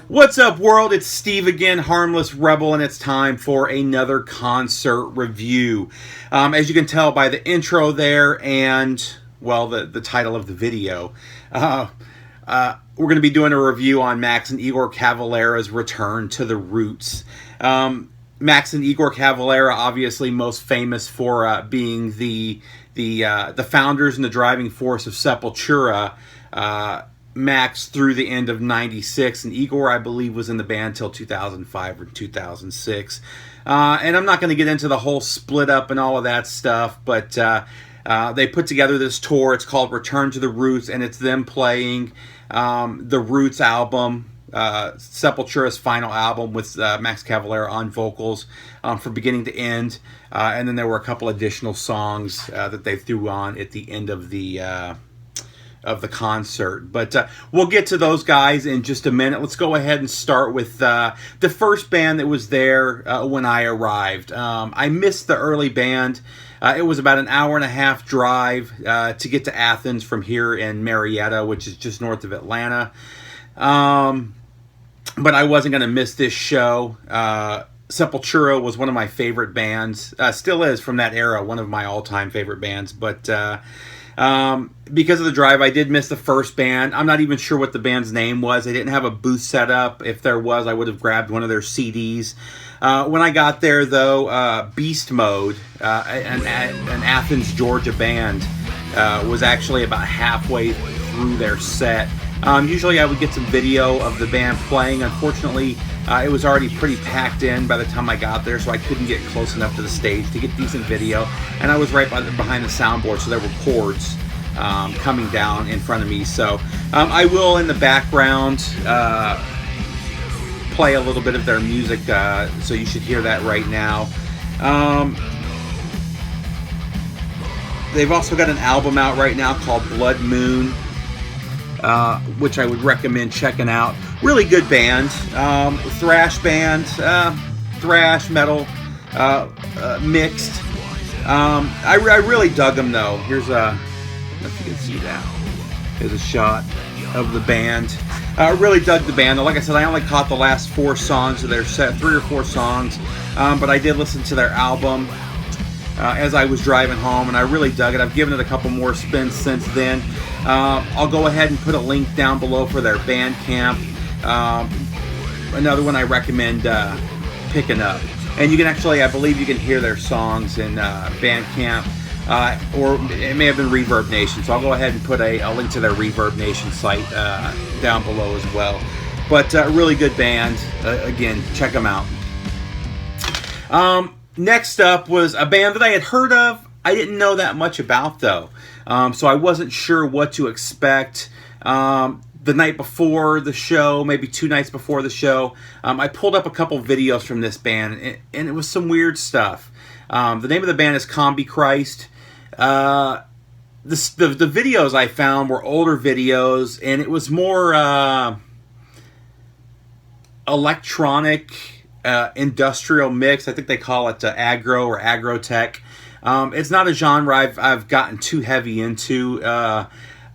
What's up, world? It's Steve again, Harmless Rebel, and it's time for another concert review. As you can tell by the intro there and, well, the title of the video, we're going to be doing a review on Max and Iggor Cavalera's return to the roots. Max and Iggor Cavalera, obviously most famous for being the founders and the driving force of Sepultura. Max through the end of '96, and Iggor, I believe, was in the band till 2005 or 2006. And I'm not going to get into the whole split up and all of that stuff, but they put together this tour. It's called Return to the Roots, and it's them playing the Roots album, Sepultura's final album, with Max Cavalera on vocals from beginning to end. And then there were a couple additional songs that they threw on at the end of the concert. But we'll get to those guys in just a minute. Let's go ahead and start with the first band that was there when I arrived. I missed the early band. It was about an hour and a half drive to get to Athens from here in Marietta, which is just north of Atlanta. But I wasn't going to miss this show. Sepultura was one of my favorite bands. Still is, from that era, one of my all-time favorite bands. But because of the drive, I did miss the first band. I'm not even sure what the band's name was. They didn't have a booth set up. If there was, I would have grabbed one of their CDs. When I got there, though, Beast Mode, an Athens, Georgia band, was actually about halfway through their set. Usually I would get some video of the band playing. Unfortunately, it was already pretty packed in by the time I got there, so I couldn't get close enough to the stage to get decent video. And I was right behind the soundboard, so there were cords coming down in front of me. So I will, in the background, play a little bit of their music, so you should hear that right now. They've also got an album out right now called Blood Moon, which I would recommend checking out. Really good band, thrash band, thrash metal mixed. I really dug them though. Here's I don't know if you can see that. Here's a shot of the band. I really dug the band. Like I said, I only caught the last 4 songs of their set, 3 or 4 songs, but I did listen to their album as I was driving home, and I really dug it. I've given it a couple more spins since then. I'll go ahead and put a link down below for their Bandcamp. Another one I recommend picking up. And you can actually, I believe you can hear their songs in Bandcamp, or it may have been Reverb Nation. So I'll go ahead and put a link to their Reverb Nation site down below as well. But really good band. Again, check them out. Next up was a band that I had heard of. I didn't know that much about, though. So I wasn't sure what to expect. The night before the show, maybe 2 nights before the show, I pulled up a couple videos from this band, and it was some weird stuff. The name of the band is Comi Christ. The videos I found were older videos, and it was more electronic, industrial mix. I think they call it aggro or agro-tech. It's not a genre I've gotten too heavy into.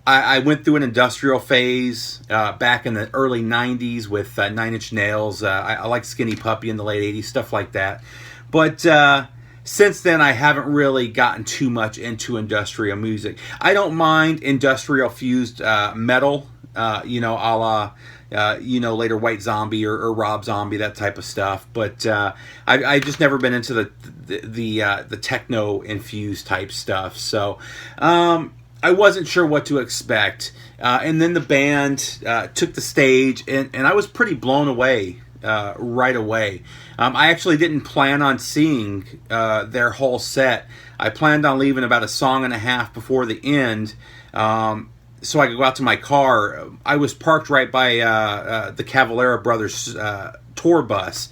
I went through an industrial phase back in the early 90s with 9 Inch Nails. I like Skinny Puppy in the late 80s, stuff like that. But since then, I haven't really gotten too much into industrial music. I don't mind industrial fused metal, a la later White Zombie or Rob Zombie, that type of stuff. But I just never been into the techno infused type stuff. So I wasn't sure what to expect. And then the band took the stage, and I was pretty blown away right away. I actually didn't plan on seeing their whole set. I planned on leaving about a song and a half before the end, so I could go out to my car. I was parked right by the Cavalera brothers tour bus,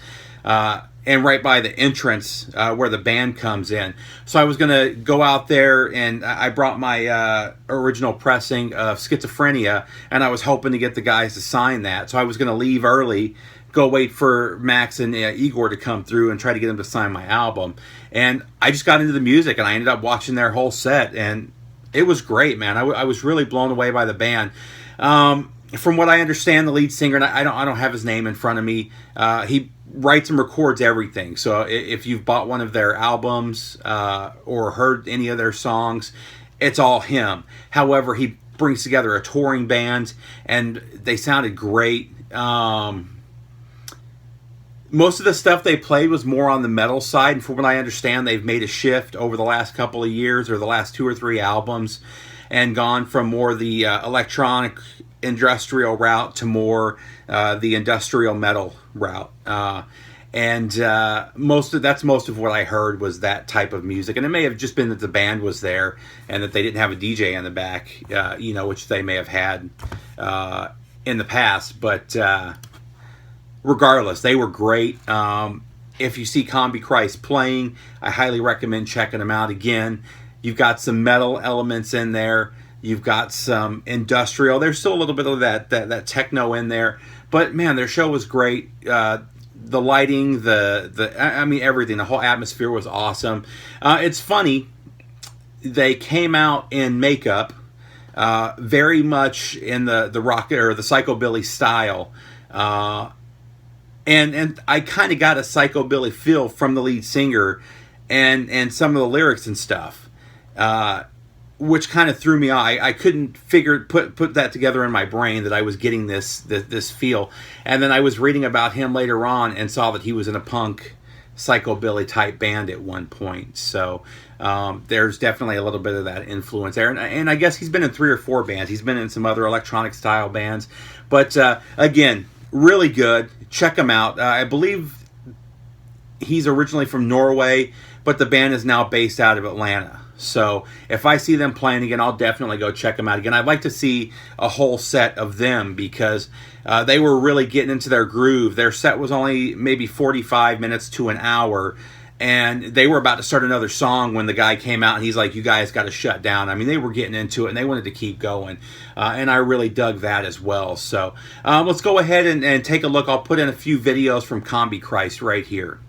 and right by the entrance where the band comes in. So I was going to go out there, and I brought my original pressing of Schizophrenia, and I was hoping to get the guys to sign that. So I was going to leave early, go wait for Max and Iggor to come through and try to get them to sign my album. And I just got into the music, and I ended up watching their whole set, and it was great, man. I was really blown away by the band. From what I understand, the lead singer, and I don't have his name in front of me, he writes and records everything. So if you've bought one of their albums or heard any of their songs, it's all him. However, he brings together a touring band, and they sounded great. Most of the stuff they played was more on the metal side, and from what I understand, they've made a shift over the last couple of years, or the last 2 or 3 albums, and gone from more the electronic industrial route to more the industrial metal route. That's most of what I heard was that type of music. And it may have just been that the band was there and that they didn't have a DJ in the back, which they may have had in the past. But regardless, they were great. If you see Comi Christ playing, I highly recommend checking them out again. You've got some metal elements in there. You've got some industrial. There's still a little bit of that techno in there. But, man, their show was great. The lighting, everything. The whole atmosphere was awesome. It's funny. They came out in makeup, very much in the rock or the psychobilly style. And I kind of got a psychobilly feel from the lead singer and some of the lyrics and stuff. Which kind of threw me off. I couldn't put that together in my brain that I was getting this feel. And then I was reading about him later on and saw that he was in a punk psychobilly type band at one point. So there's definitely a little bit of that influence there. And I guess he's been in 3 or 4 bands. He's been in some other electronic style bands. But again, really good. Check him out. I believe he's originally from Norway, but the band is now based out of Atlanta. So if I see them playing again, I'll definitely go check them out again. I'd like to see a whole set of them because they were really getting into their groove. Their set was only maybe 45 minutes to an hour, and they were about to start another song when the guy came out and he's like, "You guys got to shut down." I mean, they were getting into it and they wanted to keep going, and I really dug that as well. So let's go ahead and take a look. I'll put in a few videos from Comi Christ right here.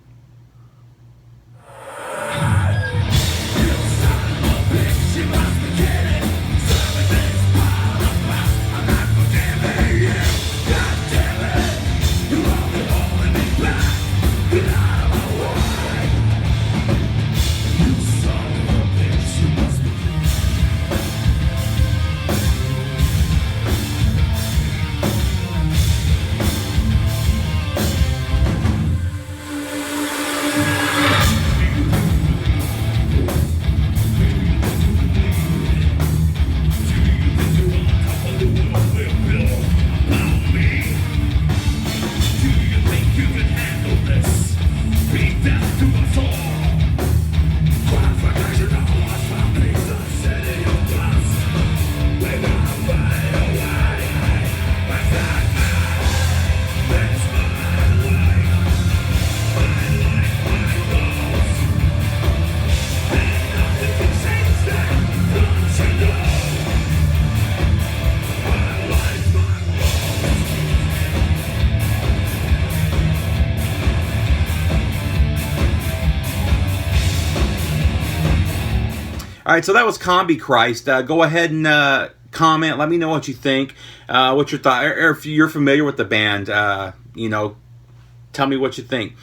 All right, so that was Comi Christ. Go ahead and comment. Let me know what you think. What your thought, or if you're familiar with the band, tell me what you think.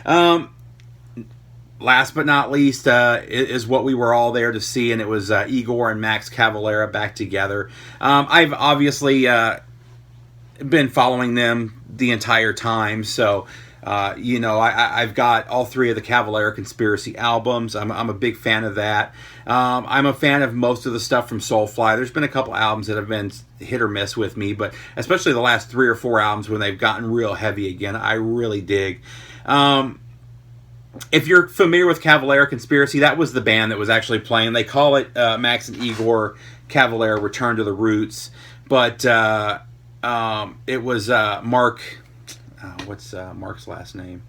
Last but not least is what we were all there to see, and it was Iggor and Max Cavalera back together. I've obviously been following them the entire time, so I've got all three of the Cavalera Conspiracy albums. I'm a big fan of that. I'm a fan of most of the stuff from Soulfly. There's been a couple albums that have been hit or miss with me, but especially the last 3 or 4 albums when they've gotten real heavy again, I really dig. If you're familiar with Cavalera Conspiracy, that was the band that was actually playing. They call it Max and Iggor Cavalera Return to the Roots, but it was Mark. What's Mark's last name?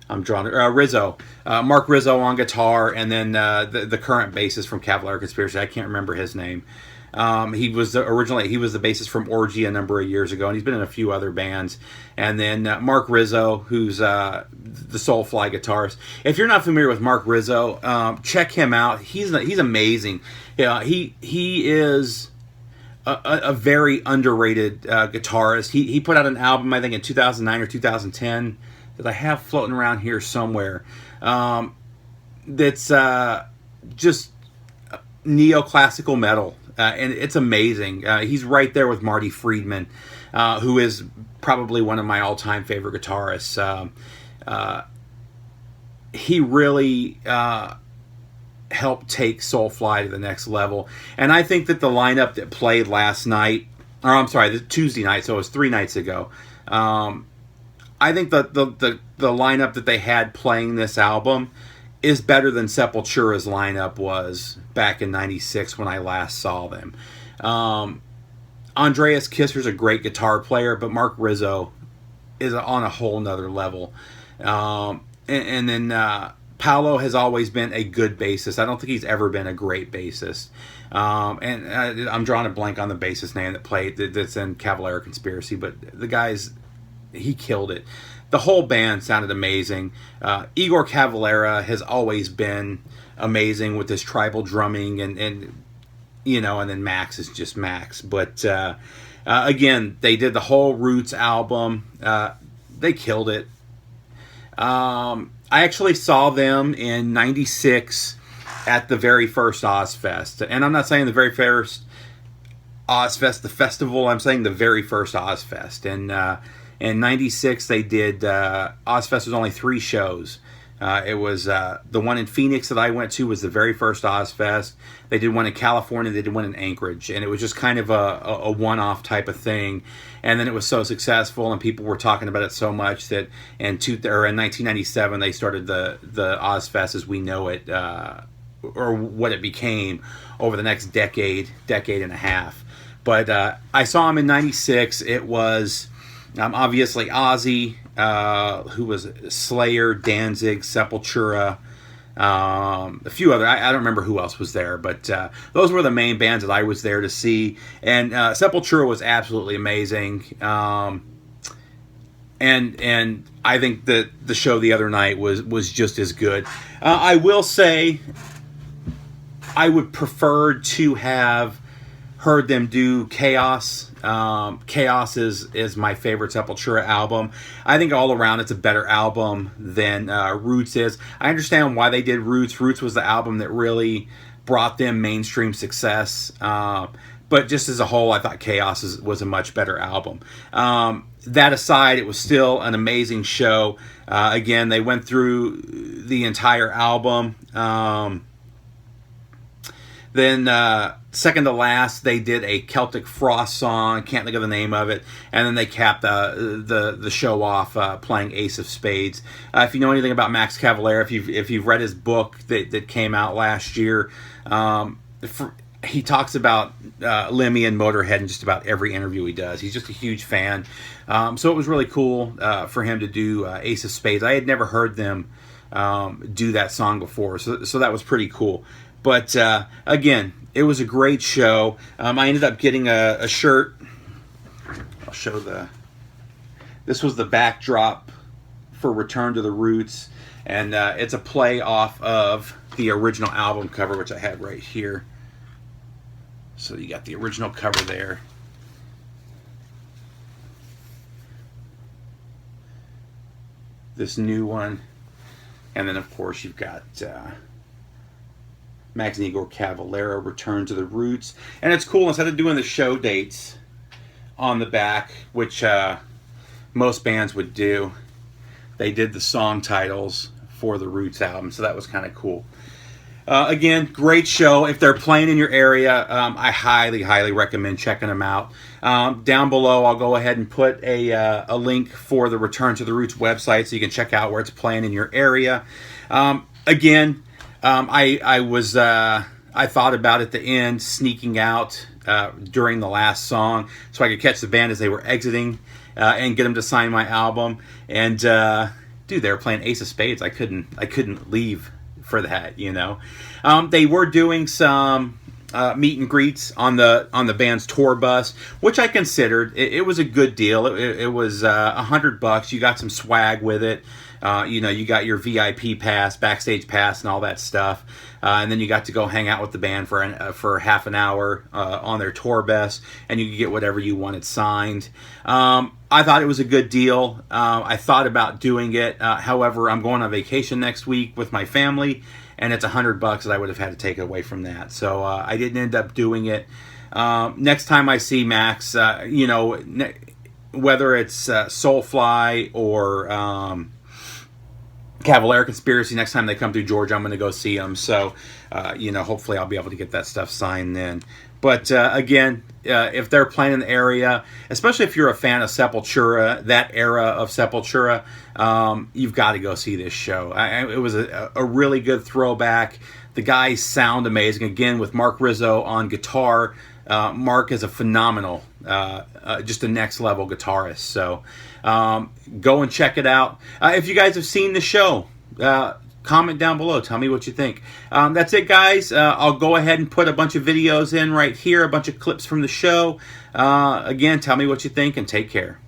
I'm drawing Rizzo. Mark Rizzo on guitar, and then the current bassist from Cavalera Conspiracy. I can't remember his name. He was the bassist from Orgy a number of years ago, and he's been in a few other bands. And then Mark Rizzo, who's the Soulfly guitarist. If you're not familiar with Mark Rizzo, check him out. He's amazing. Yeah, he is a very underrated guitarist. He put out an album, I think, in 2009 or 2010 that I have floating around here somewhere. That's just neoclassical metal. And it's amazing. He's right there with Marty Friedman, who is probably one of my all-time favorite guitarists. He really helped take Soulfly to the next level. And I think that the lineup that played last night, or I'm sorry, the Tuesday night, so it was 3 nights ago, I think that the lineup that they had playing this album is better than Sepultura's lineup was back in '96 when I last saw them. Andreas Kisser's a great guitar player, but Mark Rizzo is on a whole nother level. And then Paolo has always been a good bassist. I don't think he's ever been a great bassist. And I'm drawing a blank on the bassist name that's in Cavalera Conspiracy, but the guy's, he killed it. The whole band sounded amazing. Iggor Cavalera has always been amazing with his tribal drumming, and then Max is just Max. But again, they did the whole Roots album. They killed it. I actually saw them in '96 at the very first Ozfest. And I'm not saying the very first Ozfest, the festival. I'm saying the very first Ozfest. And in '96, they did, Ozfest was only 3 shows. It was the one in Phoenix that I went to was the very first Ozfest. They did one in California. They did one in Anchorage. And it was just kind of a one-off type of thing. And then it was so successful, and people were talking about it so much that in 1997, they started the Ozfest as we know it, or what it became over the next decade and a half. But I saw him in '96. It was obviously Ozzy, who was Slayer, Danzig, Sepultura, a few other. I don't remember who else was there, but those were the main bands that I was there to see. And Sepultura was absolutely amazing. And I think that the show the other night was just as good. I will say, I would prefer to have heard them do Chaos. Chaos is my favorite Sepultura album. I think all around it's a better album than Roots is. I understand why they did Roots. Roots was the album that really brought them mainstream success. But just as a whole, I thought Chaos was a much better album. That aside, it was still an amazing show. Again, they went through the entire album. Then second to last, they did a Celtic Frost song. Can't think of the name of it. And then they capped the show off playing Ace of Spades. If you know anything about Max Cavalera, if you've read his book that came out last year, he talks about Lemmy and Motorhead in just about every interview he does. He's just a huge fan. So it was really cool for him to do Ace of Spades. I had never heard them do that song before, so that was pretty cool. But again, it was a great show. I ended up getting a shirt. I'll show this was the backdrop for Return to the Roots, and it's a play off of the original album cover, which I have right here. So you got the original cover there. This new one. And then, of course, you've got Max and Iggor Cavalera, Return to the Roots. And it's cool, instead of doing the show dates on the back, which most bands would do, they did the song titles for the Roots album, so that was kind of cool. Again, great show. If they're playing in your area, I highly, highly recommend checking them out. Down below, I'll go ahead and put a link for the Return to the Roots website so you can check out where it's playing in your area. Again, I thought about at the end sneaking out during the last song so I could catch the band as they were exiting and get them to sign my album. And dude, they were playing Ace of Spades. I couldn't leave for that, you know. They were doing some meet and greets on the band's tour bus, which I considered. It was a good deal. It was $100. You got some swag with it. You know, you got your VIP pass, backstage pass, and all that stuff. And then you got to go hang out with the band for half an hour on their tour bus, and you could get whatever you wanted signed. I thought it was a good deal. I thought about doing it. However, I'm going on vacation next week with my family, and it's $100 that I would have had to take away from that. So I didn't end up doing it. Next time I see Max, you know, whether it's Soulfly or Cavalera Conspiracy, next time they come through Georgia, I'm going to go see them. So, you know, hopefully I'll be able to get that stuff signed then. But again, if they're playing in the area, especially if you're a fan of Sepultura, that era of Sepultura, you've got to go see this show. It was a really good throwback. The guys sound amazing. Again, with Mark Rizzo on guitar. Mark is a phenomenal, just a next level guitarist. So go and check it out. If you guys have seen the show, comment down below. Tell me what you think. That's it, guys. I'll go ahead and put a bunch of videos in right here, a bunch of clips from the show. Again, tell me what you think and take care.